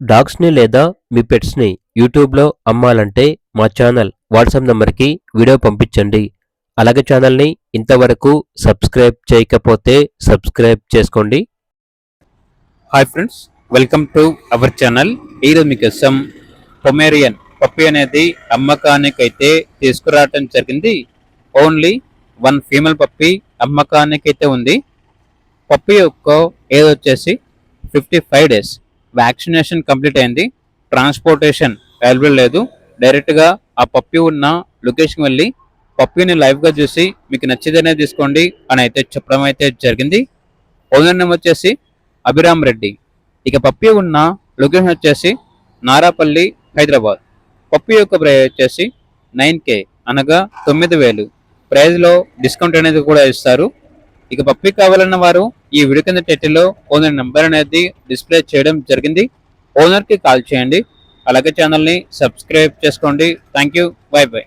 డాగ్స్‌ని లేదా మీ పెట్స్‌ని యూట్యూబ్‌లో అమ్మాలంటే మా ఛానల్ వాట్సాప్ నంబర్‌కి వీడియో పంపించండి. అలాగే ఛానల్‌ని ఇంతవరకు సబ్స్క్రైబ్ చేయకపోతే సబ్స్క్రైబ్ చేసుకోండి. Hi friends, welcome to our channel. ఈరోజు మీకోసం పొమేరియన్ పప్పి అనేది అమ్మకానికైతే తీసుకురావటం జరిగింది. ఓన్లీ వన్ ఫీమేల్ పప్పి అమ్మకానికైతే ఉంది. పప్పి యొక్క ఏజ్ వచ్చేసి 55 డేస్. వ్యాక్సినేషన్ కంప్లీట్ అయింది. ట్రాన్స్పోర్టేషన్ అవైలబుల్ లేదు. డైరెక్ట్గా ఆ పప్పి ఉన్న లొకేషన్ వెళ్ళి పప్పిని లైవ్గా చూసి మీకు నచ్చితేనే తీసుకోండి అని అయితే చెప్పడం అయితే జరిగింది. ఓనర్ నేమ్ వచ్చేసి అభిరామ్ రెడ్డి. ఇక పప్పి ఉన్న లొకేషన్ వచ్చేసి నారాపల్లి, హైదరాబాద్. పప్పి యొక్క ప్రైస్ వచ్చేసి 9K, అనగా 9,000. ప్రైజ్లో డిస్కౌంట్ అనేది కూడా ఇస్తారు. ఇక పప్పి కావాలన్న వారు ఈ వీడియో కింద టైటిల్లో ఓనర్ నెంబర్ అనేది డిస్ప్లే చేయడం జరిగింది. ఓనర్కి కాల్ చేయండి. అలాగే ఛానల్ని సబ్స్క్రైబ్ చేసుకోండి. Thank you. By by.